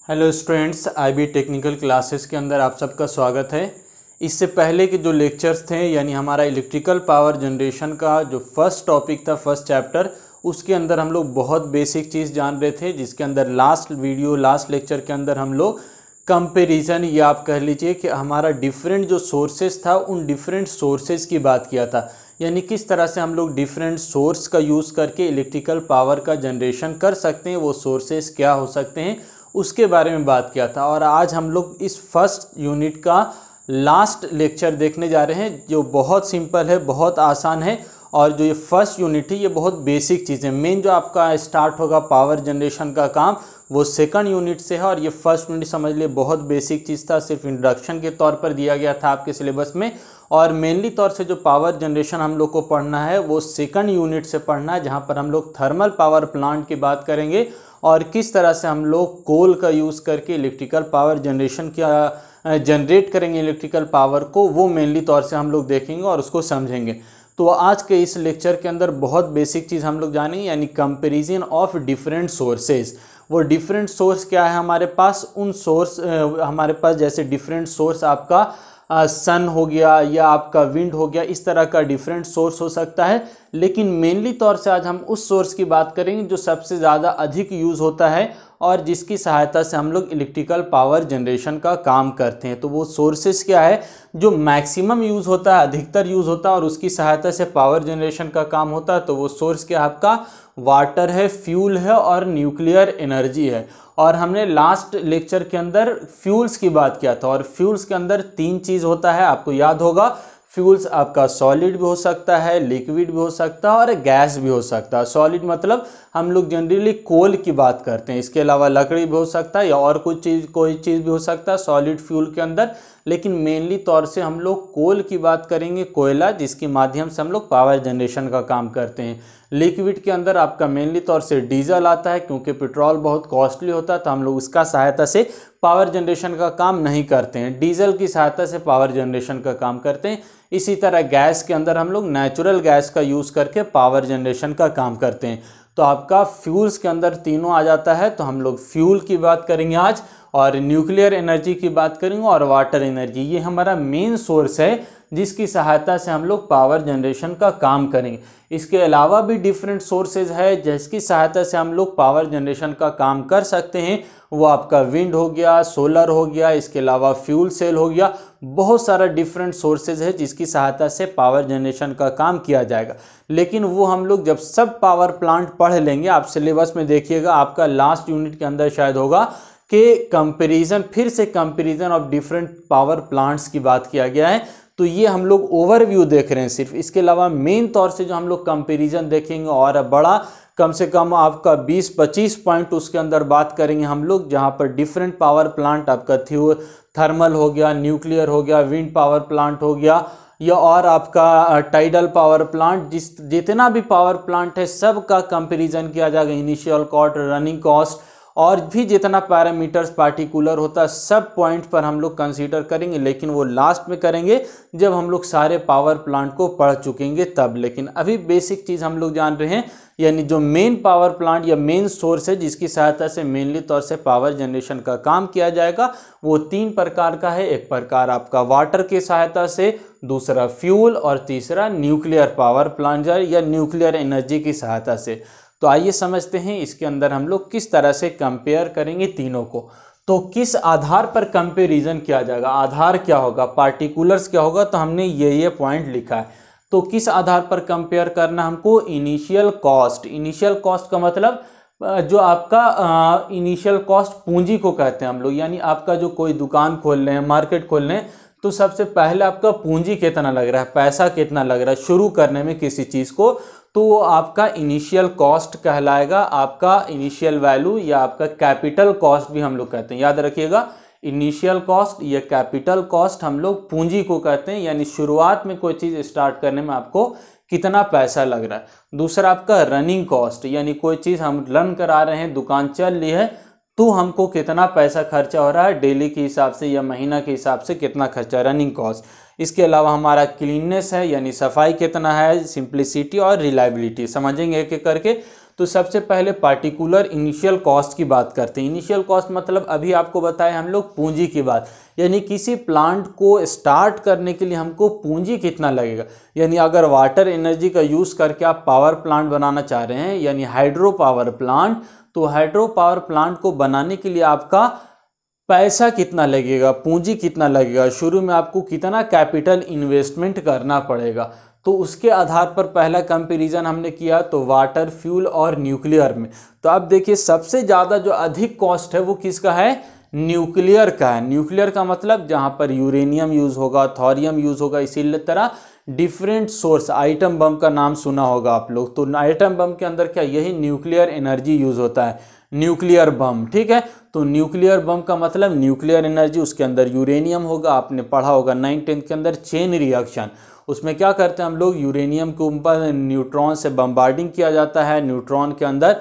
Hello students, IB technical classes के अंदर आप सबका स्वागत है। इससे पहले के जो लेक्चर्स थे यानी हमारा इलेक्ट्रिकल पावर जनरेशन का जो फर्स्ट टॉपिक था, फर्स्ट चैप्टर, उसके अंदर हम लोग बहुत बेसिक चीज़ जान रहे थे, जिसके अंदर लास्ट लेक्चर के अंदर हम लोग कंपैरिजन या आप कह लीजिए कि हमारा डिफरेंट जो सोर्सेज था उन डिफरेंट सोर्सेज की बात किया था। यानी किस तरह से हम लोग डिफरेंट सोर्स का यूज़ करके इलेक्ट्रिकल पावर का जनरेशन कर सकते हैं, वो सोर्सेज क्या हो सकते हैं उसके बारे में बात किया था। और आज हम लोग इस फर्स्ट यूनिट का लास्ट लेक्चर देखने जा रहे हैं, जो बहुत सिंपल है, बहुत आसान है। और जो ये फर्स्ट यूनिट है ये बहुत बेसिक चीज़ है। मेन जो आपका स्टार्ट होगा पावर जनरेशन का काम वो सेकंड यूनिट से है, और ये फर्स्ट यूनिट समझ लिए बहुत बेसिक चीज़ था, सिर्फ इंट्रोडक्शन के तौर पर दिया गया था आपके सिलेबस में। और मेनली तौर से जो पावर जनरेशन हम लोग को पढ़ना है वो सेकंड यूनिट से पढ़ना है, जहाँ पर हम लोग थर्मल पावर प्लांट की बात करेंगे और किस तरह से हम लोग कोल का यूज़ करके इलेक्ट्रिकल पावर जनरेशन क्या जनरेट करेंगे इलेक्ट्रिकल पावर को, वो मेनली तौर से हम लोग देखेंगे और उसको समझेंगे। तो आज के इस लेक्चर के अंदर बहुत बेसिक चीज़ हम लोग जानेंगे, यानी कंपैरिजन ऑफ डिफरेंट सोर्सेज। वो डिफरेंट सोर्स क्या है हमारे पास, उन सोर्स हमारे पास जैसे डिफरेंट सोर्स आपका सन हो गया या आपका विंड हो गया, इस तरह का डिफरेंट सोर्स हो सकता है। लेकिन मेनली तौर से आज हम उस सोर्स की बात करेंगे जो सबसे ज़्यादा अधिक यूज़ होता है और जिसकी सहायता से हम लोग इलेक्ट्रिकल पावर जनरेशन का काम करते हैं। तो वो सोर्सेस क्या है जो मैक्सिमम यूज़ होता है, अधिकतर यूज़ होता है और उसकी सहायता से पावर जनरेशन का काम होता है। तो वो सोर्स क्या है आपका, वाटर है, फ्यूल है और न्यूक्लियर एनर्जी है। और हमने लास्ट लेक्चर के अंदर फ्यूल्स की बात किया था, और फ्यूल्स के अंदर तीन चीज़ होता है, आपको याद होगा। फ्यूल्स आपका सॉलिड भी हो सकता है, लिक्विड भी हो सकता है और गैस भी हो सकता है। सॉलिड मतलब हम लोग जनरली कोल की बात करते हैं, इसके अलावा लकड़ी भी हो सकता है या और कोई चीज़ भी हो सकता है सॉलिड फ्यूल के अंदर। लेकिन मेनली तौर से हम लोग कोल की बात करेंगे, कोयला, जिसके माध्यम से हम लोग पावर जनरेशन का काम करते हैं। लिक्विड के अंदर आपका मेनली तौर से डीजल आता है, क्योंकि पेट्रोल बहुत कॉस्टली होता है तो हम लोग उसका सहायता से पावर जनरेशन का काम नहीं करते हैं, डीजल की सहायता से पावर जनरेशन का काम करते हैं। इसी तरह गैस के अंदर हम लोग नेचुरल गैस का यूज़ करके पावर जनरेशन का काम करते हैं। तो आपका फ्यूल्स के अंदर तीनों आ जाता है, तो हम लोग फ्यूल की बात करेंगे आज, और न्यूक्लियर एनर्जी की बात करेंगे और वाटर एनर्जी। ये हमारा मेन सोर्स है जिसकी सहायता से हम लोग पावर जनरेशन का काम करेंगे। इसके अलावा भी डिफरेंट सोर्सेज है जिसकी सहायता से हम लोग पावर जनरेशन का काम कर सकते हैं। वो आपका विंड हो गया, सोलर हो गया, इसके अलावा फ्यूल सेल हो गया, बहुत सारा डिफरेंट सोर्सेज है जिसकी सहायता से पावर जनरेशन का काम किया जाएगा। लेकिन वो हम लोग जब सब पावर प्लांट पढ़ लेंगे, आप सिलेबस में देखिएगा आपका लास्ट यूनिट के अंदर शायद होगा कि कंपैरिजन, फिर से comparison of different power plants की बात किया गया है। तो ये हम लोग ओवरव्यू देख रहे हैं सिर्फ, इसके अलावा मेन तौर से जो हम लोग कंपैरिजन देखेंगे और बड़ा कम से कम आपका 20-25 पॉइंट उसके अंदर बात करेंगे हम लोग, जहाँ पर डिफरेंट पावर प्लांट आपका थर्मल हो गया, न्यूक्लियर हो गया, विंड पावर प्लांट हो गया, या और आपका टाइडल पावर प्लांट, जितना भी पावर प्लांट है सब का कंपैरिजन किया जाएगा। इनिशियल कॉस्ट, रनिंग कॉस्ट और भी जितना पैरामीटर्स पार्टिकुलर होता है सब पॉइंट पर हम लोग कंसीडर करेंगे, लेकिन वो लास्ट में करेंगे जब हम लोग सारे पावर प्लांट को पढ़ चुकेंगे तब। लेकिन अभी बेसिक चीज़ हम लोग जान रहे हैं, यानी जो मेन पावर प्लांट या मेन सोर्स है जिसकी सहायता से मेनली तौर से पावर जनरेशन का काम किया जाएगा, वो तीन प्रकार का है। एक प्रकार आपका वाटर की सहायता से, दूसरा फ्यूल और तीसरा न्यूक्लियर पावर प्लांट या न्यूक्लियर एनर्जी की सहायता से। तो आइए समझते हैं इसके अंदर हम लोग किस तरह से कंपेयर करेंगे तीनों को। तो किस आधार पर कंपैरिजन किया जाएगा, आधार क्या होगा, पार्टिकुलर्स क्या होगा, तो हमने ये पॉइंट लिखा है। तो किस आधार पर कंपेयर करना हमको, इनिशियल कॉस्ट। इनिशियल कॉस्ट का मतलब जो आपका इनिशियल कॉस्ट पूंजी को कहते हैं हम लोग, यानी आपका जो कोई दुकान खोल रहे हैं, मार्केट खोल रहे हैं, तो सबसे पहले आपका पूंजी कितना लग रहा है, पैसा कितना लग रहा है शुरू करने में किसी चीज़ को, तो वो आपका इनिशियल कॉस्ट कहलाएगा, आपका इनिशियल वैल्यू या आपका कैपिटल कॉस्ट भी हम लोग कहते हैं। याद रखिएगा, इनिशियल कॉस्ट या कैपिटल कॉस्ट हम लोग पूंजी को कहते हैं, यानी शुरुआत में कोई चीज़ स्टार्ट करने में आपको कितना पैसा लग रहा है। दूसरा आपका रनिंग कॉस्ट, यानी कोई चीज़ हम रन करा रहे हैं, दुकान चल रही है, तो हमको कितना पैसा खर्चा हो रहा है डेली के हिसाब से या महीना के हिसाब से कितना खर्चा, रनिंग कॉस्ट। इसके अलावा हमारा क्लीननेस है, यानी सफाई कितना है, सिंप्लिसिटी और रिलायबिलिटी, समझेंगे एक एक करके। तो सबसे पहले पार्टिकुलर इनिशियल कॉस्ट की बात करते हैं। इनिशियल कॉस्ट मतलब अभी आपको बताया हम लोग पूंजी की बात, यानी किसी प्लांट को स्टार्ट करने के लिए हमको पूंजी कितना लगेगा। यानी अगर वाटर एनर्जी का यूज़ करके आप पावर प्लांट बनाना चाह रहे हैं यानी हाइड्रो पावर प्लांट, तो हाइड्रो पावर प्लांट को बनाने के लिए आपका पैसा कितना लगेगा, पूंजी कितना लगेगा, शुरू में आपको कितना कैपिटल इन्वेस्टमेंट करना पड़ेगा। तो उसके आधार पर पहला कंपैरिजन हमने किया तो वाटर, फ्यूल और न्यूक्लियर में। तो अब देखिए सबसे ज़्यादा जो अधिक कॉस्ट है वो किसका है, न्यूक्लियर का है। न्यूक्लियर का मतलब जहाँ पर यूरेनियम यूज़ होगा, थोरियम यूज़ होगा, इसी तरह डिफरेंट सोर्स, आइटम बम का नाम सुना होगा आप लोग। तो आइटम बम के अंदर क्या यही न्यूक्लियर एनर्जी यूज़ होता है, न्यूक्लियर बम, ठीक है। तो न्यूक्लियर बम का मतलब न्यूक्लियर एनर्जी, उसके अंदर यूरेनियम होगा, आपने पढ़ा होगा 9th-10th के अंदर चेन रिएक्शन। उसमें क्या करते हैं हम लोग, यूरेनियम के ऊपर न्यूट्रॉन से बम्बार्डिंग किया जाता है, न्यूट्रॉन के अंदर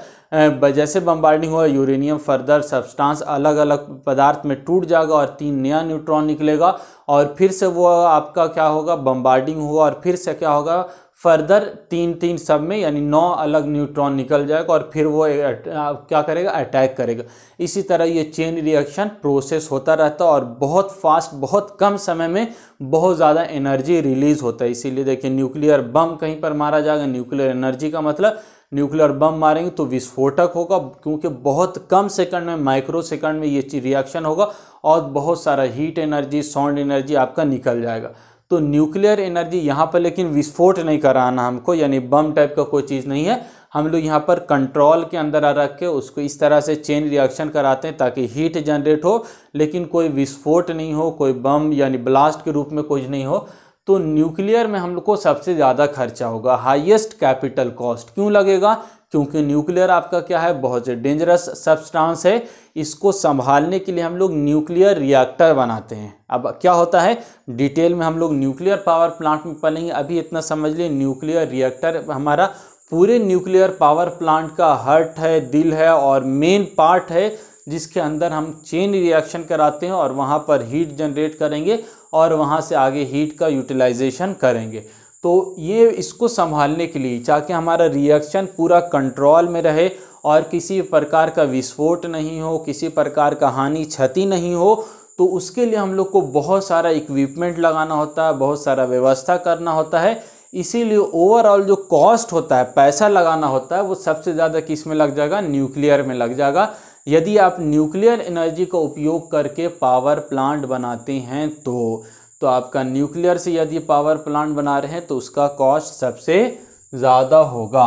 जैसे बम्बार्डिंग हुआ यूरेनियम फर्दर सब्सटेंस अलग अलग पदार्थ में टूट जाएगा और 3 नया न्यूट्रॉन निकलेगा और फिर से वो आपका क्या होगा, बम्बार्डिंग हुआ और फिर से क्या होगा, फर्दर 3 सब में यानी 9 अलग न्यूट्रॉन निकल जाएगा और फिर वो क्या करेगा, अटैक करेगा। इसी तरह ये चेन रिएक्शन प्रोसेस होता रहता है और बहुत फास्ट, बहुत कम समय में बहुत ज़्यादा एनर्जी रिलीज होता है। इसीलिए देखिए न्यूक्लियर बम कहीं पर मारा जाएगा, न्यूक्लियर एनर्जी का मतलब न्यूक्लियर बम मारेंगे तो विस्फोटक होगा, क्योंकि बहुत कम सेकंड में, माइक्रो सेकंड में ये रिएक्शन होगा और बहुत सारा हीट एनर्जी, साउंड एनर्जी आपका निकल जाएगा। तो न्यूक्लियर एनर्जी यहाँ पर लेकिन विस्फोट नहीं कराना हमको, यानी बम टाइप का कोई चीज़ नहीं है। हम लोग यहाँ पर कंट्रोल के अंदर रख के उसको इस तरह से चेन रिएक्शन कराते हैं ताकि हीट जनरेट हो, लेकिन कोई विस्फोट नहीं हो, कोई बम यानी ब्लास्ट के रूप में कुछ नहीं हो। तो न्यूक्लियर में हम लोग को सबसे ज़्यादा खर्चा होगा, हाईएस्ट कैपिटल कॉस्ट क्यों लगेगा, क्योंकि न्यूक्लियर आपका क्या है, बहुत से डेंजरस सब्सटेंस है। इसको संभालने के लिए हम लोग न्यूक्लियर रिएक्टर बनाते हैं। अब क्या होता है डिटेल में हम लोग न्यूक्लियर पावर प्लांट में पढ़ेंगे, अभी इतना समझ लिए न्यूक्लियर रिएक्टर हमारा पूरे न्यूक्लियर पावर प्लांट का हार्ट है, दिल है और मेन पार्ट है, जिसके अंदर हम चेन रिएक्शन कराते हैं और वहाँ पर हीट जनरेट करेंगे और वहाँ से आगे हीट का यूटिलाइजेशन करेंगे। तो ये इसको संभालने के लिए ताकि हमारा रिएक्शन पूरा कंट्रोल में रहे और किसी प्रकार का विस्फोट नहीं हो, किसी प्रकार का हानि क्षति नहीं हो, तो उसके लिए हम लोग को बहुत सारा इक्विपमेंट लगाना होता है, बहुत सारा व्यवस्था करना होता है। इसीलिए ओवरऑल जो कॉस्ट होता है, पैसा लगाना होता है, वो सबसे ज़्यादा किस में लग जाएगा, न्यूक्लियर में लग जाएगा। यदि आप न्यूक्लियर एनर्जी का उपयोग करके पावर प्लांट बनाते हैं तो आपका न्यूक्लियर से यदि पावर प्लांट बना रहे हैं तो उसका कॉस्ट सबसे ज़्यादा होगा।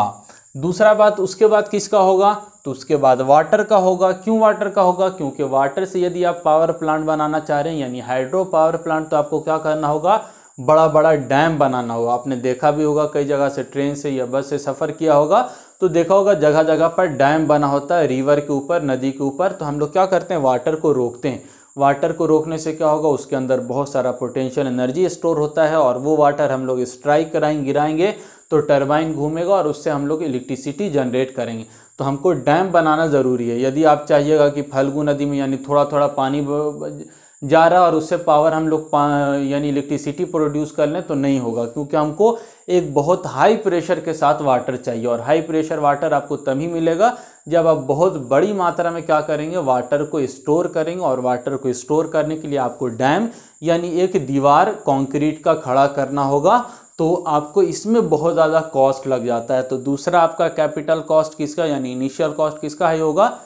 दूसरा बात, उसके बाद किसका होगा, तो उसके बाद वाटर का होगा। क्यों वाटर का होगा, क्योंकि वाटर से यदि आप पावर प्लांट बनाना चाह रहे हैं यानी हाइड्रो पावर प्लांट, तो आपको क्या करना होगा, बड़ा बड़ा डैम बनाना होगा। आपने देखा भी होगा कई जगह से ट्रेन से या बस से सफ़र किया होगा तो देखा होगा जगह जगह पर डैम बना होता है, रिवर के ऊपर, नदी के ऊपर। तो हम लोग क्या करते हैं, वाटर को रोकते हैं। वाटर को रोकने से क्या होगा, उसके अंदर बहुत सारा पोटेंशियल एनर्जी स्टोर होता है और वो वाटर हम लोग स्ट्राइक कराएंगे, गिराएंगे तो टरबाइन घूमेगा और उससे हम लोग इलेक्ट्रिसिटी जनरेट करेंगे। तो हमको डैम बनाना ज़रूरी है। यदि आप चाहिएगा कि फल्गु नदी में यानी थोड़ा थोड़ा पानी जा रहा और उससे पावर हम लोग यानी इलेक्ट्रिसिटी प्रोड्यूस कर लें तो नहीं होगा, क्योंकि हमको एक बहुत हाई प्रेशर के साथ वाटर चाहिए और हाई प्रेशर वाटर आपको तभी मिलेगा जब आप बहुत बड़ी मात्रा में क्या करेंगे, वाटर को स्टोर करेंगे। और वाटर को स्टोर करने के लिए आपको डैम यानी एक दीवार कंक्रीट का खड़ा करना होगा। तो आपको इसमें बहुत ज़्यादा कॉस्ट लग जाता है। तो दूसरा आपका कैपिटल कॉस्ट किसका यानी इनिशियल कॉस्ट किसका है होगा,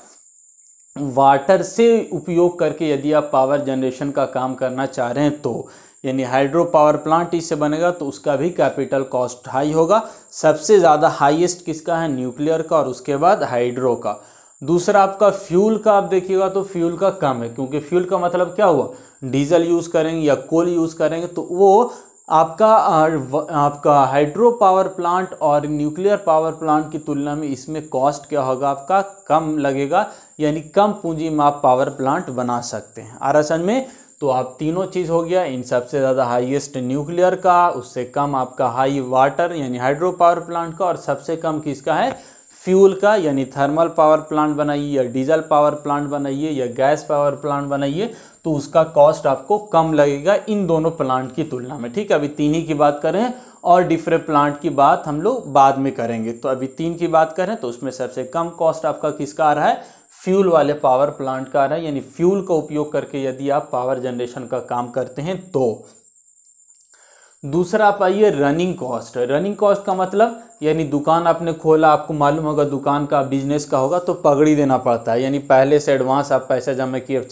वाटर से उपयोग करके यदि आप पावर जनरेशन का काम करना चाह रहे हैं तो यानी हाइड्रो पावर प्लांट इससे बनेगा तो उसका भी कैपिटल कॉस्ट हाई होगा। सबसे ज़्यादा हाईएस्ट किसका है, न्यूक्लियर का, और उसके बाद हाइड्रो का। दूसरा आपका फ्यूल का, आप देखिएगा तो फ्यूल का कम है, क्योंकि फ्यूल का मतलब क्या हुआ, डीजल यूज़ करेंगे या कोल यूज़ करेंगे तो वो आपका हाइड्रो पावर प्लांट और न्यूक्लियर पावर प्लांट की तुलना में इसमें कॉस्ट क्या होगा, आपका कम लगेगा, यानी कम पूंजी में आप पावर प्लांट बना सकते हैं। आरएसएन में तो आप तीनों चीज़ हो गया, इन सबसे ज़्यादा हाईएस्ट न्यूक्लियर का, उससे कम आपका हाई वाटर यानी हाइड्रो पावर प्लांट का, और सबसे कम किसका है, फ्यूल का, यानी थर्मल पावर प्लांट बनाइए या डीजल पावर प्लांट बनाइए या गैस पावर प्लांट बनाइए, तो उसका कॉस्ट आपको कम लगेगा इन दोनों प्लांट की तुलना में। ठीक है, अभी 3 ही की बात करें और डिफरेंट प्लांट की बात हम लोग बाद में करेंगे। तो अभी 3 की बात करें तो उसमें सबसे कम कॉस्ट आपका किसका आ रहा है, फ्यूल वाले पावर प्लांट का आ रहा है, यानी फ्यूल का उपयोग करके यदि आप पावर जनरेशन का काम करते हैं तो। दूसरा आप आइए रनिंग कॉस्ट। रनिंग कॉस्ट का मतलब यानी दुकान आपने खोला, आपको मालूम होगा दुकान का बिजनेस का होगा तो पगड़ी देना पड़ता है, यानी पहले से एडवांस आप पैसा जमा किए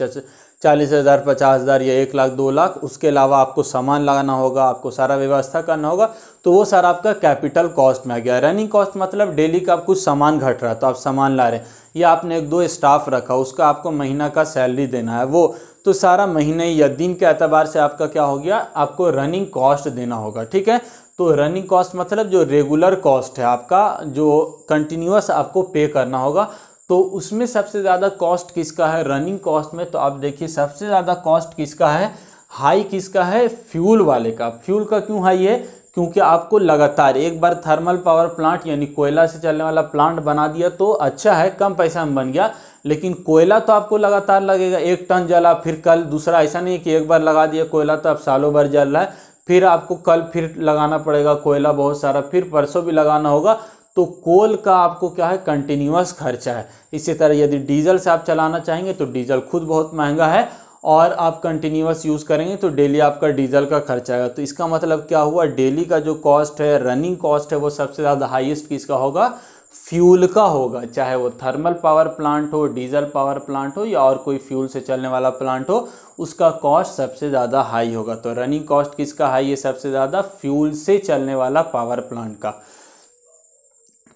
40,000 50,000 या 1 लाख 2 लाख, उसके अलावा आपको सामान लगाना होगा, आपको सारा व्यवस्था करना होगा, तो वो सारा आपका कैपिटल कॉस्ट में आ गया। रनिंग कॉस्ट मतलब डेली का आप कुछ सामान घट रहा है तो आप सामान ला रहे हैं, या आपने 1-2 स्टाफ रखा उसका आपको महीना का सैलरी देना है, वो तो सारा महीने या दिन के एतबार से आपका क्या हो गया, आपको रनिंग कॉस्ट देना होगा। ठीक है, तो रनिंग कॉस्ट मतलब जो रेगुलर कॉस्ट है आपका, जो कंटिन्यूअस आपको पे करना होगा, तो उसमें सबसे ज़्यादा कॉस्ट किसका है रनिंग कॉस्ट में। तो आप देखिए सबसे ज़्यादा कॉस्ट किसका है, हाई किसका है, फ्यूल वाले का। फ्यूल का क्यों हाई है, क्योंकि आपको लगातार एक बार थर्मल पावर प्लांट यानी कोयला से चलने वाला प्लांट बना दिया तो अच्छा है, कम पैसा में बन गया, लेकिन कोयला तो आपको लगातार लगेगा। 1 टन जला फिर कल दूसरा, ऐसा नहीं है कि एक बार लगा दिया कोयला तो अब सालों भर जल रहा है, फिर आपको कल फिर लगाना पड़ेगा कोयला बहुत सारा, फिर परसों भी लगाना होगा। तो कोल का आपको क्या है, कंटिन्यूअस खर्चा है। इसी तरह यदि डीजल से आप चलाना चाहेंगे तो डीजल खुद बहुत महंगा है, और आप कंटिन्यूअस यूज़ करेंगे तो डेली आपका डीजल का खर्चा आएगा। तो इसका मतलब क्या हुआ, डेली का जो कॉस्ट है, रनिंग कॉस्ट है, वो सबसे ज़्यादा हाईएस्ट किसका होगा, फ्यूल का होगा। चाहे वो थर्मल पावर प्लांट हो, डीजल पावर प्लांट हो, या और कोई फ्यूल से चलने वाला प्लांट हो, उसका कॉस्ट सबसे ज़्यादा हाई होगा। तो रनिंग कॉस्ट किसका हाई है, सबसे ज़्यादा फ्यूल से चलने वाला पावर प्लांट का।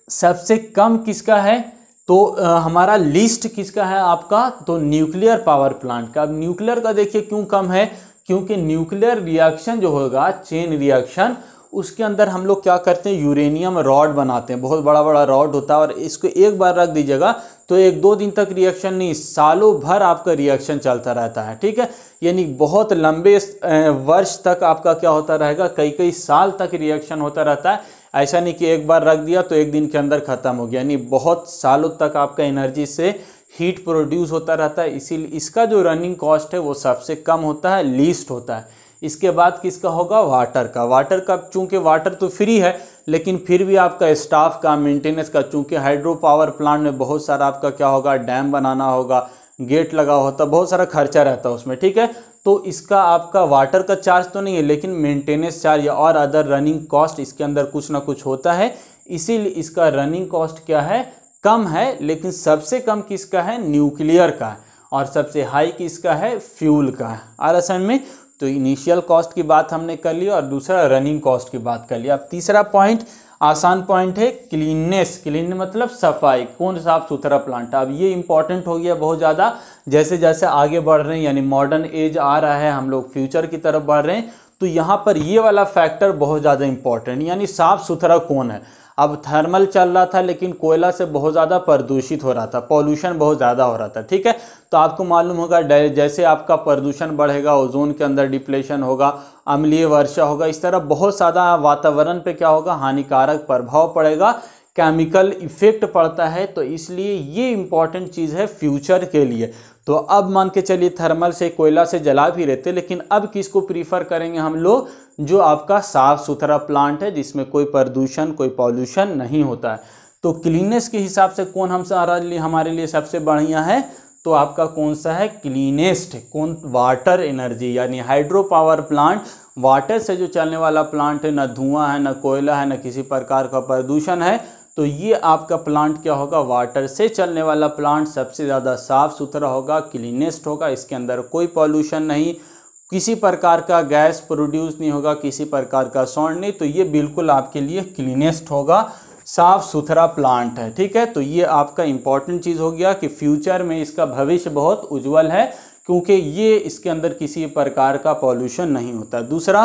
सबसे कम किसका है, तो हमारा लिस्ट किसका है आपका, तो न्यूक्लियर पावर प्लांट का। अब न्यूक्लियर का देखिए क्यों कम है, क्योंकि न्यूक्लियर रिएक्शन जो होगा, चेन रिएक्शन, उसके अंदर हम लोग क्या करते हैं, यूरेनियम रॉड बनाते हैं, बहुत बड़ा बड़ा रॉड होता है, और इसको एक बार रख दीजिएगा तो 1-2 दिन तक रिएक्शन नहीं, सालों भर आपका रिएक्शन चलता रहता है। ठीक है, यानी बहुत लंबे वर्ष तक आपका क्या होता रहेगा, कई साल तक रिएक्शन होता रहता है। ऐसा नहीं कि एक बार रख दिया तो एक दिन के अंदर ख़त्म हो गया, यानी बहुत सालों तक आपका एनर्जी से हीट प्रोड्यूस होता रहता है। इसीलिए इसका जो रनिंग कॉस्ट है वो सबसे कम होता है, लीस्ट होता है। इसके बाद किसका होगा, वाटर का। वाटर का चूँकि वाटर तो फ्री है, लेकिन फिर भी आपका स्टाफ का, मेंटेनेंस का, चूँकि हाइड्रो पावर प्लांट में बहुत सारा आपका क्या होगा, डैम बनाना होगा, गेट लगा होता, बहुत सारा खर्चा रहता है उसमें। ठीक है, तो इसका आपका वाटर का चार्ज तो नहीं है, लेकिन मेंटेनेंस चार्ज या और अदर रनिंग कॉस्ट इसके अंदर कुछ ना कुछ होता है, इसीलिए इसका रनिंग कॉस्ट क्या है, कम है। लेकिन सबसे कम किसका है, न्यूक्लियर का, और सबसे हाई किसका है, फ्यूल का है। आ रहा समझ में। तो इनिशियल कॉस्ट की बात हमने कर ली और दूसरा रनिंग कॉस्ट की बात कर लिया। अब तीसरा पॉइंट, आसान पॉइंट है, क्लीननेस। क्लीन मतलब सफाई, कौन साफ सुथरा प्लांट। अब ये इंपॉर्टेंट हो गया बहुत ज़्यादा, जैसे जैसे आगे बढ़ रहे हैं, यानी मॉडर्न एज आ रहा है, हम लोग फ्यूचर की तरफ बढ़ रहे हैं, तो यहाँ पर ये वाला फैक्टर बहुत ज़्यादा इंपॉर्टेंट, यानी साफ सुथरा कौन है। अब थर्मल चल रहा था, लेकिन कोयला से बहुत ज़्यादा प्रदूषित हो रहा था, पॉल्यूशन बहुत ज़्यादा हो रहा था। ठीक है, तो आपको मालूम होगा जैसे आपका प्रदूषण बढ़ेगा, ओजोन के अंदर डिप्लेशन होगा, अम्लीय वर्षा होगा, इस तरह बहुत ज़्यादा वातावरण पे क्या होगा, हानिकारक प्रभाव पड़ेगा, केमिकल इफेक्ट पड़ता है। तो इसलिए ये इंपॉर्टेंट चीज़ है फ्यूचर के लिए। तो अब मान के चलिए थर्मल से, कोयला से जला भी रहे थे, लेकिन अब किसको प्रीफर करेंगे हम लोग, जो आपका साफ सुथरा प्लांट है, जिसमें कोई प्रदूषण, कोई पॉल्यूशन नहीं होता है। तो क्लीनेस के हिसाब से कौन हमारे लिए सबसे बढ़िया है, तो आपका कौन सा है, क्लीनेस्ट, कौन, वाटर एनर्जी, यानी हाइड्रो पावर प्लांट, वाटर से जो चलने वाला प्लांट है, ना धुआं है, ना कोयला है, ना किसी प्रकार का प्रदूषण है, तो ये आपका प्लांट क्या होगा, वाटर से चलने वाला प्लांट सबसे ज़्यादा साफ सुथरा होगा, क्लीनेस्ट होगा, इसके अंदर कोई पॉल्यूशन नहीं, किसी प्रकार का गैस प्रोड्यूस नहीं होगा, किसी प्रकार का साउंड नहीं। तो ये बिल्कुल आपके लिए क्लीनेस्ट होगा, साफ सुथरा प्लांट है। ठीक है, तो ये आपका इंपॉर्टेंट चीज़ हो गया कि फ्यूचर में इसका भविष्य बहुत उज्जवल है, क्योंकि ये इसके अंदर किसी प्रकार का पॉल्यूशन नहीं होता। दूसरा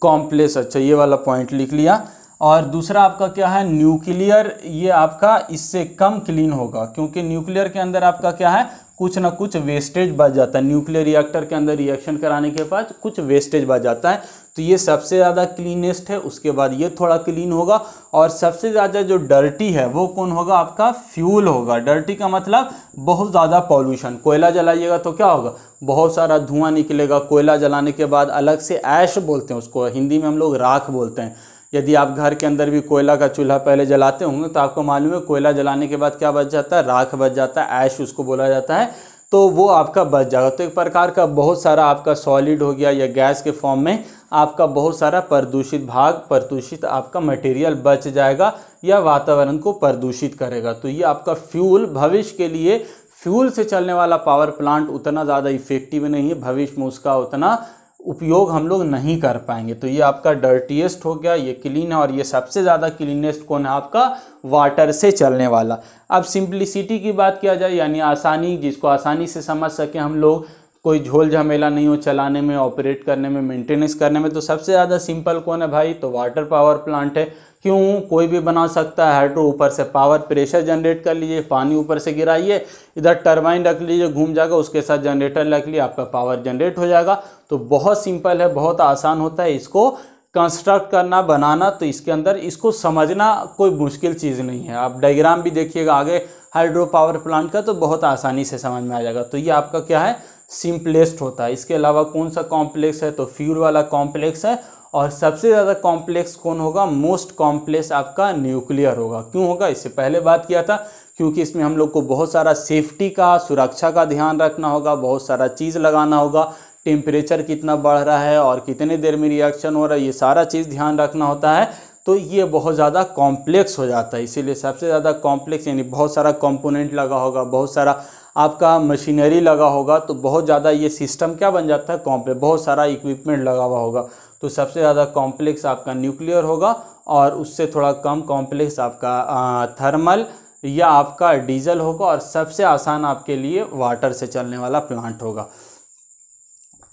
कॉम्प्लेक्स, अच्छा ये वाला पॉइंट लिख लिया। और दूसरा आपका क्या है, न्यूक्लियर, ये आपका इससे कम क्लीन होगा, क्योंकि न्यूक्लियर के अंदर आपका क्या है, कुछ ना कुछ वेस्टेज बच जाता है। न्यूक्लियर रिएक्टर के अंदर रिएक्शन कराने के बाद कुछ वेस्टेज बच जाता है, तो ये सबसे ज़्यादा क्लीनेस्ट है, उसके बाद ये थोड़ा क्लीन होगा, और सबसे ज़्यादा जो डर्टी है वो कौन होगा, आपका फ्यूल होगा। डर्टी का मतलब बहुत ज़्यादा पॉल्यूशन। कोयला जलाइएगा तो क्या होगा, बहुत सारा धुआं निकलेगा। कोयला जलाने के बाद अलग से ऐश बोलते हैं उसको, हिंदी में हम लोग राख बोलते हैं। यदि आप घर के अंदर भी कोयला का चूल्हा पहले जलाते होंगे तो आपको मालूम है कोयला जलाने के बाद क्या बच जाता है, राख बच जाता है, ऐश उसको बोला जाता है, तो वो आपका बच जाएगा। तो एक प्रकार का बहुत सारा आपका सॉलिड हो गया या गैस के फॉर्म में आपका बहुत सारा प्रदूषित आपका मटेरियल बच जाएगा या वातावरण को प्रदूषित करेगा। तो ये आपका फ्यूल भविष्य के लिए, फ्यूल से चलने वाला पावर प्लांट उतना ज़्यादा इफेक्टिव नहीं है, भविष्य में उसका उतना उपयोग हम लोग नहीं कर पाएंगे। तो ये आपका डर्टीएस्ट हो गया, ये क्लीन है, और ये सबसे ज़्यादा क्लीनेस्ट कौन है, आपका वाटर से चलने वाला। अब सिंप्लिसिटी की बात किया जाए, यानी आसानी, जिसको आसानी से समझ सके हम लोग, कोई झोल झमेला नहीं हो चलाने में, ऑपरेट करने में, मेंटेनेंस करने में, तो सबसे ज़्यादा सिंपल कौन है भाई, तो वाटर पावर प्लांट है। क्यों, कोई भी बना सकता है। हाइड्रो ऊपर से पावर प्रेशर जनरेट कर लीजिए, पानी ऊपर से गिराइए, इधर टरबाइन रख लीजिए, घूम जाएगा, उसके साथ जनरेटर रख लिया, आपका पावर जनरेट हो जाएगा। तो बहुत सिंपल है, बहुत आसान होता है इसको कंस्ट्रक्ट करना, बनाना। तो इसके अंदर इसको समझना कोई मुश्किल चीज़ नहीं है। आप डायग्राम भी देखिएगा आगे हाइड्रो पावर प्लांट का, तो बहुत आसानी से समझ में आ जाएगा। तो ये आपका क्या है, सिंपलेस्ट होता है। इसके अलावा कौन सा कॉम्प्लेक्स है, तो फ्यूल वाला कॉम्प्लेक्स है। और सबसे ज़्यादा कॉम्प्लेक्स कौन होगा, मोस्ट कॉम्प्लेक्स आपका न्यूक्लियर होगा। क्यों होगा, इससे पहले बात किया था, क्योंकि इसमें हम लोग को बहुत सारा सेफ्टी का, सुरक्षा का ध्यान रखना होगा, बहुत सारा चीज़ लगाना होगा, टेम्परेचर कितना बढ़ रहा है और कितने देर में रिएक्शन हो रहा है, ये सारा चीज़ ध्यान रखना होता है। तो ये बहुत ज़्यादा कॉम्प्लेक्स हो जाता है, इसीलिए सबसे ज़्यादा कॉम्प्लेक्स, यानी बहुत सारा कंपोनेंट लगा होगा, बहुत सारा आपका मशीनरी लगा होगा, तो बहुत ज़्यादा ये सिस्टम क्या बन जाता है, कॉम्प्लेक्स, बहुत सारा इक्विपमेंट लगा हुआ होगा। तो सबसे ज़्यादा कॉम्प्लेक्स आपका न्यूक्लियर होगा, और उससे थोड़ा कम कॉम्प्लेक्स आपका थर्मल या आपका डीजल होगा, और सबसे आसान आपके लिए वाटर से चलने वाला प्लांट होगा।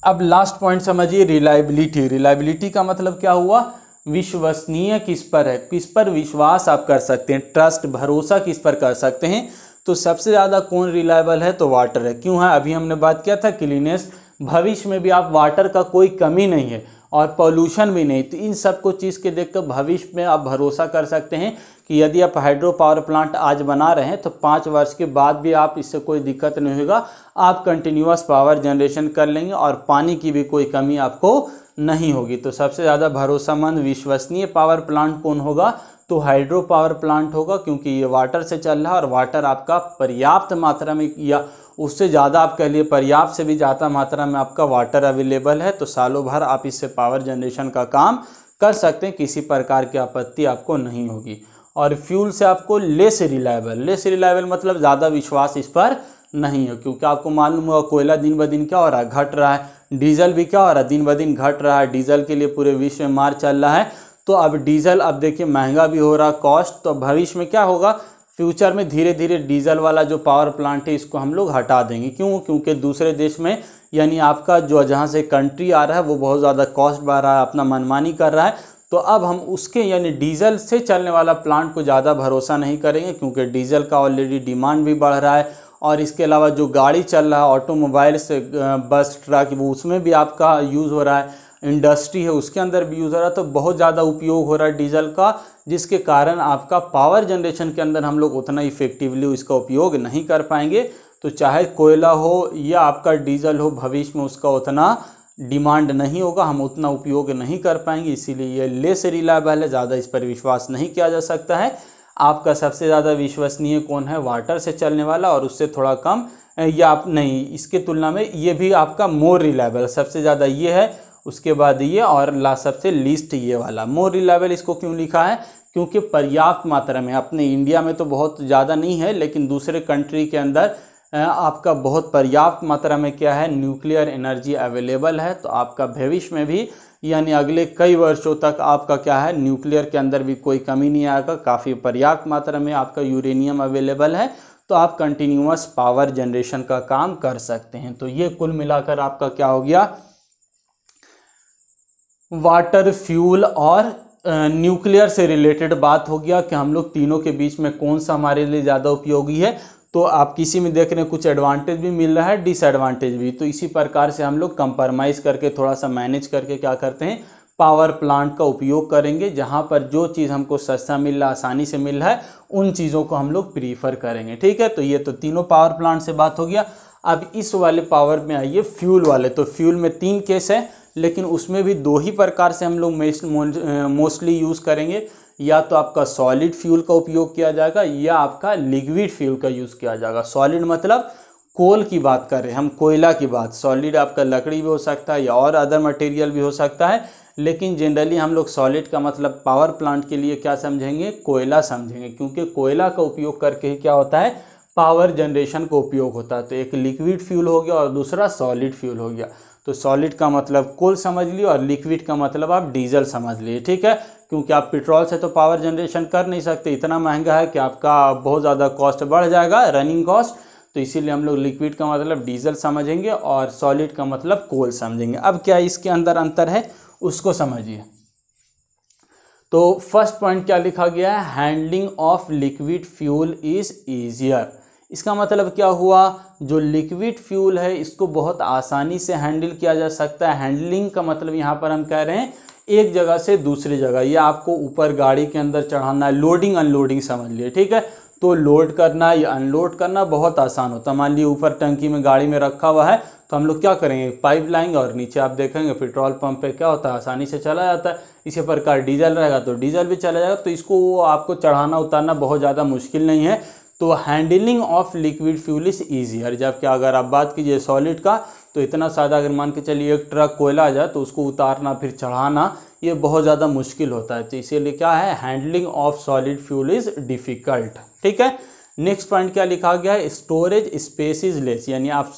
अब लास्ट पॉइंट समझिए, रिलायबिलिटी। रिलायबिलिटी का मतलब क्या हुआ, विश्वसनीय किस पर है, किस पर विश्वास आप कर सकते हैं, ट्रस्ट, भरोसा किस पर कर सकते हैं। तो सबसे ज़्यादा कौन रिलायबल है, तो वाटर है। क्यों है, अभी हमने बात किया था क्लीनेस्ट, भविष्य में भी आप वाटर का कोई कमी नहीं है और पॉल्यूशन भी नहीं। तो इन सब को चीज़ के देखकर भविष्य में आप भरोसा कर सकते हैं कि यदि आप हाइड्रो पावर प्लांट आज बना रहे हैं तो 5 वर्ष के बाद भी आप इससे कोई दिक्कत नहीं होगा, आप कंटिन्यूअस पावर जनरेशन कर लेंगे और पानी की भी कोई कमी आपको नहीं होगी। तो सबसे ज़्यादा भरोसेमंद विश्वसनीय पावर प्लांट कौन होगा, तो हाइड्रो पावर प्लांट होगा, क्योंकि ये वाटर से चल रहा है और वाटर आपका पर्याप्त मात्रा में, या उससे ज़्यादा आप कह लिए पर्याप्त से भी ज़्यादा मात्रा में आपका वाटर अवेलेबल है। तो सालों भर आप इससे पावर जनरेशन का काम कर सकते हैं, किसी प्रकार की आपत्ति आपको नहीं होगी। और फ्यूल से आपको लेस रिलायबल मतलब ज़्यादा विश्वास इस पर नहीं है, क्योंकि आपको मालूम होगा कोयला दिन ब दिन क्या हो रहा है, घट रहा है। डीजल भी क्या हो रहा है, दिन ब दिन घट रहा है। डीजल के लिए पूरे विश्व में मार चल रहा है। तो अब डीजल अब देखिए महंगा भी हो रहा कॉस्ट। तो भविष्य में क्या होगा, फ्यूचर में धीरे धीरे डीजल वाला जो पावर प्लांट है इसको हम लोग हटा देंगे। क्यों, क्योंकि दूसरे देश में, यानी आपका जो जहाँ से कंट्री आ रहा है वो बहुत ज़्यादा कॉस्ट बढ़ रहा है, अपना मनमानी कर रहा है। तो अब हम उसके, यानी डीजल से चलने वाला प्लांट को ज़्यादा भरोसा नहीं करेंगे, क्योंकि डीजल का ऑलरेडी डिमांड भी बढ़ रहा है। और इसके अलावा जो गाड़ी चल रहा है, ऑटोमोबाइल से बस, ट्रक, वो उसमें भी आपका यूज़ हो रहा है। इंडस्ट्री है उसके अंदर भी यूज़ हो रहा है। तो बहुत ज़्यादा उपयोग हो रहा है डीजल का, जिसके कारण आपका पावर जनरेशन के अंदर हम लोग उतना इफेक्टिवली इसका उपयोग नहीं कर पाएंगे। तो चाहे कोयला हो या आपका डीजल हो, भविष्य में उसका उतना डिमांड नहीं होगा, हम उतना उपयोग नहीं कर पाएंगे। इसीलिए ये लेस रिलायबल है, ज़्यादा इस पर विश्वास नहीं किया जा सकता है। आपका सबसे ज़्यादा विश्वसनीय कौन है, वाटर से चलने वाला, और उससे थोड़ा कम, या आप नहीं, इसके तुलना में ये भी आपका मोर रिलायबल, सबसे ज़्यादा ये है, उसके बाद ये, और सबसे लीस्ट ये वाला। मोर रिलायबल इसको क्यों लिखा है, क्योंकि पर्याप्त मात्रा में, अपने इंडिया में तो बहुत ज़्यादा नहीं है, लेकिन दूसरे कंट्री के अंदर आपका बहुत पर्याप्त मात्रा में क्या है, न्यूक्लियर एनर्जी अवेलेबल है। तो आपका भविष्य में भी, यानी अगले कई वर्षों तक आपका क्या है, न्यूक्लियर के अंदर भी कोई कमी नहीं आएगा। काफ़ी पर्याप्त मात्रा में आपका यूरेनियम अवेलेबल है, तो आप कंटिन्यूअस पावर जनरेशन का काम कर सकते हैं। तो ये कुल मिलाकर आपका क्या हो गया, वाटर, फ्यूल और न्यूक्लियर से रिलेटेड बात हो गया कि हम लोग तीनों के बीच में कौन सा हमारे लिए ज़्यादा उपयोगी है। तो आप किसी में देख रहे हैं कुछ एडवांटेज भी मिल रहा है, डिसएडवांटेज भी। तो इसी प्रकार से हम लोग कंप्रोमाइज़ करके, थोड़ा सा मैनेज करके क्या करते हैं, पावर प्लांट का उपयोग करेंगे, जहाँ पर जो चीज़ हमको सस्ता मिल रहा है, आसानी से मिल रहा है, उन चीज़ों को हम लोग प्रीफर करेंगे। ठीक है, तो ये तो तीनों पावर प्लांट से बात हो गया। अब इस वाले पावर में आइए फ्यूल वाले। तो फ्यूल में 3 केस है, लेकिन उसमें भी 2 ही प्रकार से हम लोग मोस्टली यूज़ करेंगे। या तो आपका सॉलिड फ्यूल का उपयोग किया जाएगा या आपका लिक्विड फ्यूल का यूज़ किया जाएगा। सॉलिड मतलब कोल की बात कर रहे हैं हम, कोयला की बात। सॉलिड आपका लकड़ी भी हो सकता है या और अदर मटेरियल भी हो सकता है, लेकिन जनरली हम लोग सॉलिड का मतलब पावर प्लांट के लिए क्या समझेंगे, कोयला समझेंगे, क्योंकि कोयला का उपयोग करके ही क्या होता है, पावर जनरेशन का उपयोग होता है। तो एक लिक्विड फ्यूल हो गया और दूसरा सॉलिड फ्यूल हो गया। तो सॉलिड का मतलब कोल समझ लिए और लिक्विड का मतलब आप डीजल समझ लिए। ठीक है, क्योंकि आप पेट्रोल से तो पावर जनरेशन कर नहीं सकते, इतना महंगा है कि आपका बहुत ज़्यादा कॉस्ट बढ़ जाएगा, रनिंग कॉस्ट। तो इसीलिए हम लोग लिक्विड का मतलब डीजल समझेंगे और सॉलिड का मतलब कोल समझेंगे। अब क्या इसके अंदर अंतर है उसको समझिए। तो फर्स्ट पॉइंट क्या लिखा गया है, handling of liquid fuel is easier. इसका मतलब क्या हुआ, जो लिक्विड फ्यूल है इसको बहुत आसानी से हैंडल किया जा सकता है। हैंडलिंग का मतलब यहाँ पर हम कह रहे हैं एक जगह से दूसरी जगह, या आपको ऊपर गाड़ी के अंदर चढ़ाना है, लोडिंग अनलोडिंग समझ लिए। ठीक है, तो लोड करना या अनलोड करना बहुत आसान होता है। मान लीजिए ऊपर टंकी में गाड़ी में रखा हुआ है, तो हम लोग क्या करेंगे, पाइप लाएंगे और नीचे आप देखेंगे पेट्रोल पंप पे क्या होता है, आसानी से चला जाता है। इसी प्रकार डीजल रहेगा तो डीजल भी चला जाएगा। तो इसको आपको चढ़ाना उतारना बहुत ज़्यादा मुश्किल नहीं है। तो handling of liquid fuel is easier. जबकि अगर आप बात कीजिए सॉलिड का, तो इतना सादा, अगर मान के चलिए एक ट्रक कोयला आ जाए तो उसको उतारना फिर चढ़ाना ये बहुत ज़्यादा मुश्किल होता है। तो इसीलिए क्या है, handling of solid fuel is difficult. ठीक है, नेक्स्ट पॉइंट क्या लिखा गया है, स्टोरेज स्पेस इज लेस। यानी आप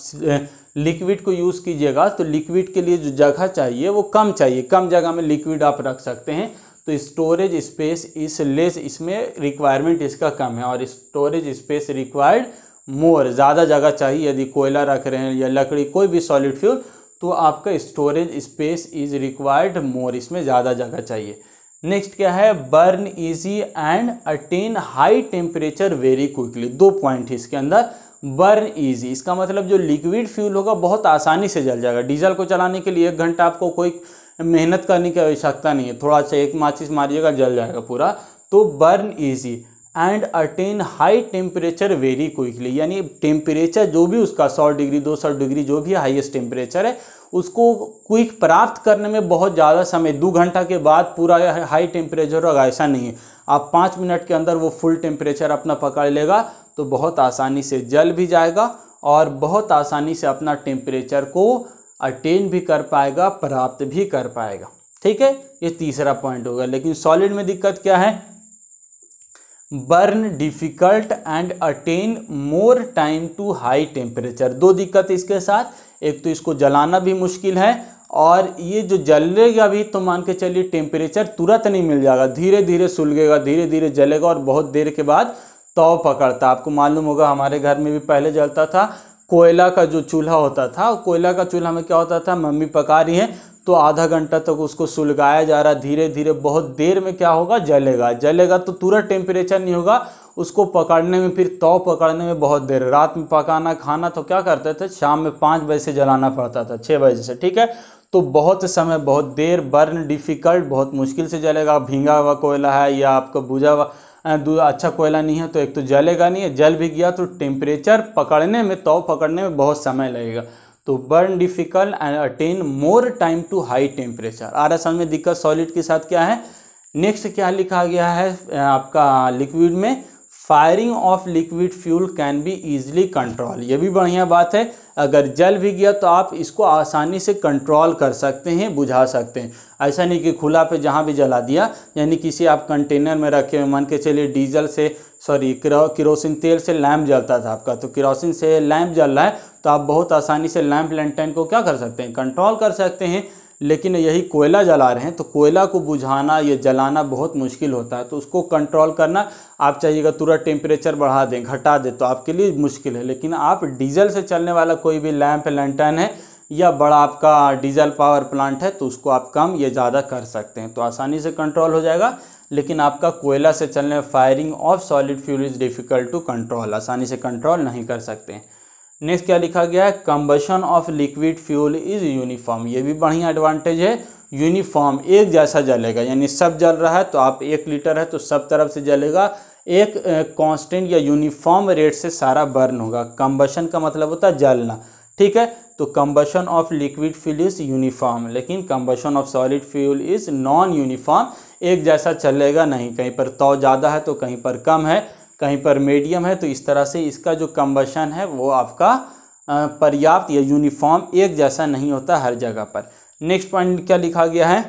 लिक्विड को यूज़ कीजिएगा तो लिक्विड के लिए जो जगह चाहिए वो कम चाहिए, कम जगह में लिक्विड आप रख सकते हैं। तो स्टोरेज स्पेस इज लेस, इसमें रिक्वायरमेंट इसका कम है। और स्टोरेज स्पेस रिक्वायर्ड मोर, ज़्यादा जगह चाहिए। यदि कोयला रख रहे हैं या लकड़ी, कोई भी सॉलिड फ्यूल, तो आपका स्टोरेज स्पेस इज रिक्वायर्ड मोर, इसमें ज़्यादा जगह चाहिए। नेक्स्ट क्या है, burn easy and attain high temperature vary quickly. 2 point है इसके अंदर। बर्न इजी, इसका मतलब जो लिक्विड फ्यूल होगा बहुत आसानी से जल जाएगा। डीजल को चलाने के लिए 1 घंटा आपको कोई मेहनत करने की आवश्यकता नहीं है, थोड़ा सा एक माचिस मारिएगा जल जाएगा पूरा। तो burn easy and attain high temperature vary quickly, यानी टेम्परेचर जो भी उसका 100 डिग्री 200 डिग्री जो भी हाईएस्ट टेम्परेचर है उसको क्विक प्राप्त करने में बहुत ज़्यादा समय, 2 घंटा के बाद पूरा हाई टेम्परेचर होगा ऐसा नहीं है। आप 5 मिनट के अंदर वो फुल टेम्परेचर अपना पकड़ लेगा तो बहुत आसानी से जल भी जाएगा और बहुत आसानी से अपना टेम्परेचर को अटेन भी कर पाएगा, प्राप्त भी कर पाएगा। ठीक है, ये तीसरा पॉइंट होगा। लेकिन सॉलिड में दिक्कत क्या है, burn difficult and attain more time to high temperature. 2 दिक्कत इसके साथ, एक तो इसको जलाना भी मुश्किल है और ये जो जलेगा भी तो मान के चलिए टेम्परेचर तुरंत नहीं मिल जाएगा, धीरे धीरे सुलगेगा, धीरे धीरे जलेगा और बहुत देर के बाद तव पकड़ता। आपको मालूम होगा हमारे घर में भी पहले जलता था, कोयला का जो चूल्हा होता था, कोयला का चूल्हा में क्या होता था, मम्मी पका रही है तो आधा घंटा तक उसको सुलगाया जा रहा, धीरे धीरे बहुत देर में क्या होगा, जलेगा। जलेगा तो तुरंत टेम्परेचर नहीं होगा, उसको पकड़ने में, फिर तव पकड़ने में बहुत देर। रात में पकाना खाना तो क्या करते थे, शाम में 5 बजे से जलाना पड़ता था, 6 बजे से। ठीक है, तो बहुत समय, बहुत देर, बर्न डिफिकल्ट, बहुत मुश्किल से जलेगा। भींगा हुआ कोयला है या आपका बुझा हुआ अच्छा कोयला नहीं है तो एक तो जलेगा नहीं है, जल भी गया तो टेम्परेचर पकड़ने में, तव पकड़ने में बहुत समय लगेगा। तो burn difficult and attain more time to high temperature. आ रहा समझ में दिक्कत सॉलिड के साथ क्या है। नेक्स्ट क्या लिखा गया है आपका लिक्विड में, firing of liquid fuel can be easily control. ये भी बढ़िया बात है, अगर जल भी गया तो आप इसको आसानी से कंट्रोल कर सकते हैं, बुझा सकते हैं। ऐसा नहीं कि खुला पे जहाँ भी जला दिया, यानी किसी आप कंटेनर में रखे हुए, मान के चलिए डीजल से किरोसिन तेल से लैंप जलता था आपका, तो किरोसिन से लैंप जल रहा है तो आप बहुत आसानी से लैंप लैंटर्न को क्या कर सकते हैं, कंट्रोल कर सकते हैं। लेकिन यही कोयला जला रहे हैं तो कोयला को बुझाना या जलाना बहुत मुश्किल होता है, तो उसको कंट्रोल करना, आप चाहिएगा तुरंत टेम्परेचर बढ़ा दें, घटा दें, तो आपके लिए मुश्किल है। लेकिन आप डीजल से चलने वाला कोई भी लैंप लैंटर्न है या बड़ा आपका डीजल पावर प्लांट है तो उसको आप कम या ज़्यादा कर सकते हैं, तो आसानी से कंट्रोल हो जाएगा। लेकिन आपका कोयला से चलने firing of solid fuel is difficult to control, आसानी से कंट्रोल नहीं कर सकते हैं। नेक्स्ट क्या लिखा गया है, combustion of liquid fuel is uniform. ये भी बढ़िया एडवांटेज है, यूनिफॉर्म एक जैसा जलेगा, यानी सब जल रहा है तो आप 1 लीटर है तो सब तरफ से जलेगा, एक कांस्टेंट या यूनिफॉर्म रेट से सारा बर्न होगा। कंबशन का मतलब होता है जलना, ठीक है। तो combustion of liquid fuel is uniform, लेकिन combustion of solid fuel is non uniform, एक जैसा चलेगा नहीं, कहीं पर तो ज़्यादा है तो कहीं पर कम है, कहीं पर मीडियम है। तो इस तरह से इसका जो कंबशन है वो आपका पर्याप्त या यूनिफॉर्म एक जैसा नहीं होता हर जगह पर। नेक्स्ट पॉइंट क्या लिखा गया है,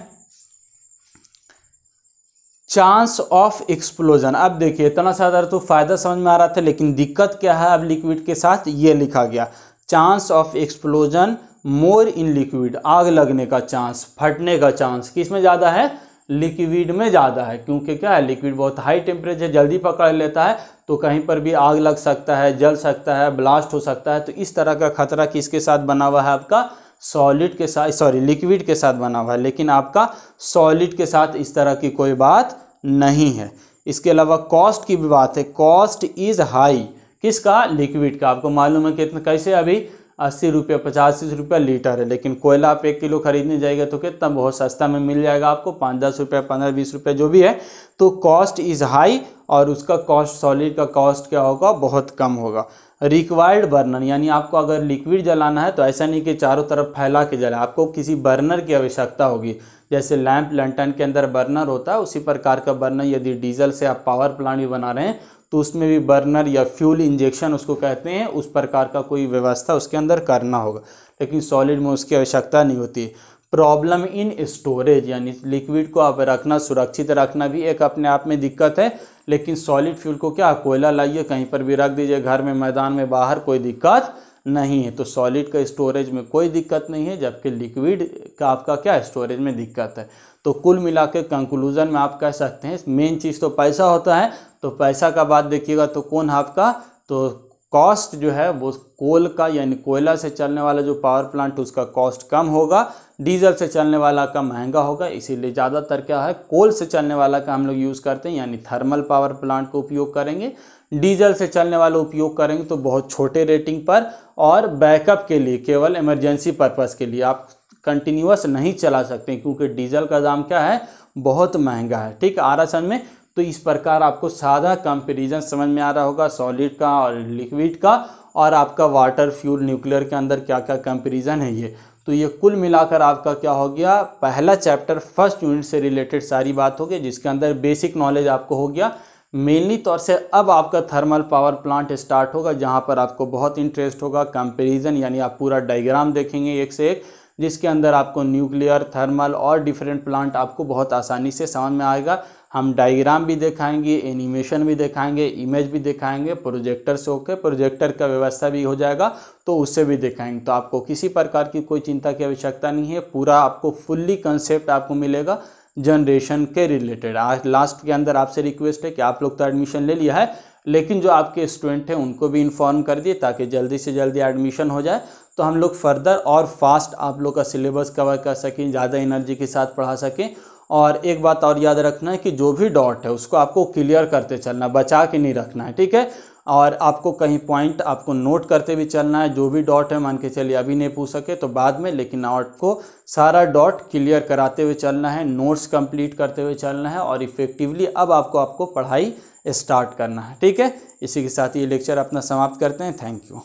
चांस ऑफ एक्सप्लोजन। अब देखिए इतना सारा तो फायदा समझ में आ रहा था, लेकिन दिक्कत क्या है अब लिक्विड के साथ, ये लिखा गया chance of explosion more in liquid, आग लगने का चांस, फटने का चांस किस में ज़्यादा है, लिक्विड में ज़्यादा है। क्योंकि क्या है, लिक्विड बहुत हाई टेम्परेचर जल्दी पकड़ लेता है, तो कहीं पर भी आग लग सकता है, जल सकता है, ब्लास्ट हो सकता है। तो इस तरह का खतरा किसके साथ बना हुआ है, आपका सॉलिड के साथ, सॉरी लिक्विड के साथ बना हुआ है, लेकिन आपका सॉलिड के साथ इस तरह की कोई बात नहीं है। इसके अलावा कॉस्ट की भी बात है, कॉस्ट इज हाई, किसका, लिक्विड का। आपको मालूम है कितना, कैसे अभी 80 रुपये 85 रुपये लीटर है, लेकिन कोयला आप 1 किलो खरीदने जाएगा तो कितना बहुत सस्ता में मिल जाएगा आपको, 5-10 रुपये 15-20 रुपये जो भी है। तो कॉस्ट इज़ हाई और उसका कॉस्ट, सॉलिड का कॉस्ट क्या होगा, बहुत कम होगा। रिक्वायर्ड बर्नर, यानी आपको अगर लिक्विड जलाना है तो ऐसा नहीं कि चारों तरफ फैला के जलाए, आपको किसी बर्नर की आवश्यकता होगी। जैसे लैंप लैंटर्न के अंदर बर्नर होता है, उसी प्रकार का बर्नर यदि डीजल से आप पावर प्लांट भी बना रहे हैं तो उसमें भी बर्नर या फ्यूल इंजेक्शन उसको कहते हैं, उस प्रकार का कोई व्यवस्था उसके अंदर करना होगा, लेकिन सॉलिड में उसकी आवश्यकता नहीं होती। प्रॉब्लम इन स्टोरेज, यानी लिक्विड को आप रखना, सुरक्षित रखना भी एक अपने आप में दिक्कत है, लेकिन सॉलिड फ्यूल को क्या, कोयला लाइए कहीं पर भी रख दीजिए, घर में, मैदान में, बाहर, कोई दिक्कत नहीं है। तो सॉलिड का स्टोरेज में कोई दिक्कत नहीं है, जबकि लिक्विड का आपका क्या, स्टोरेज में दिक्कत है। तो कुल मिला के कंक्लूजन में आप कह सकते हैं मेन चीज़ तो पैसा होता है, तो पैसा का बात देखिएगा तो कौन आपका, तो कॉस्ट जो है वो कोल का, यानी कोयला से चलने वाला जो पावर प्लांट उसका कॉस्ट कम होगा, डीजल से चलने वाला का महंगा होगा। इसीलिए ज़्यादातर क्या है, कोल से चलने वाला का हम लोग यूज़ करते हैं, यानी थर्मल पावर प्लांट का उपयोग करेंगे। डीजल से चलने वाला उपयोग करेंगे तो बहुत छोटे रेटिंग पर और बैकअप के लिए, केवल इमरजेंसी पर्पज़ के लिए, आप कंटिन्यूअस नहीं चला सकते क्योंकि डीजल का दाम क्या है, बहुत महंगा है। ठीक, आ रहा समझ में। तो इस प्रकार आपको सादा कंपैरिजन समझ में आ रहा होगा सॉलिड का और लिक्विड का, और आपका वाटर फ्यूल न्यूक्लियर के अंदर क्या क्या कंपैरिजन है ये। तो ये कुल मिलाकर आपका क्या हो गया, पहला चैप्टर फर्स्ट यूनिट से रिलेटेड सारी बात हो गई, जिसके अंदर बेसिक नॉलेज आपको हो गया। मेनली तौर से अब आपका थर्मल पावर प्लांट स्टार्ट होगा, जहाँ पर आपको बहुत इंटरेस्ट होगा कंपैरिजन, यानी आप पूरा डायग्राम देखेंगे एक से एक, जिसके अंदर आपको न्यूक्लियर, थर्मल और डिफरेंट प्लांट आपको बहुत आसानी से समझ में आएगा। हम डायग्राम भी दिखाएंगे, एनिमेशन भी दिखाएंगे, इमेज भी दिखाएंगे, प्रोजेक्टर से होकर प्रोजेक्टर का व्यवस्था भी हो जाएगा तो उससे भी दिखाएंगे। तो आपको किसी प्रकार की कोई चिंता की आवश्यकता नहीं है, पूरा आपको फुल्ली कंसेप्ट आपको मिलेगा जनरेशन के रिलेटेड। आज लास्ट के अंदर आपसे रिक्वेस्ट है कि आप लोग तो एडमिशन ले लिया है, लेकिन जो आपके स्टूडेंट हैं उनको भी इन्फॉर्म कर दिए ताकि जल्दी से जल्दी एडमिशन हो जाए, तो हम लोग फर्दर और फास्ट आप लोग का सिलेबस कवर कर सकें, ज़्यादा एनर्जी के साथ पढ़ा सकें। और एक बात और याद रखना है कि जो भी डॉट है उसको आपको क्लियर करते चलना, बचा के नहीं रखना है, ठीक है। और आपको कहीं पॉइंट आपको नोट करते भी चलना है, जो भी डॉट है मान के चलिए अभी नहीं पूछ सके तो बाद में, लेकिन आपको सारा डॉट क्लियर कराते हुए चलना है, नोट्स कंप्लीट करते हुए चलना है, और इफेक्टिवली अब आपको पढ़ाई स्टार्ट करना है, ठीक है। इसी के साथ ये लेक्चर अपना समाप्त करते हैं। Thank you.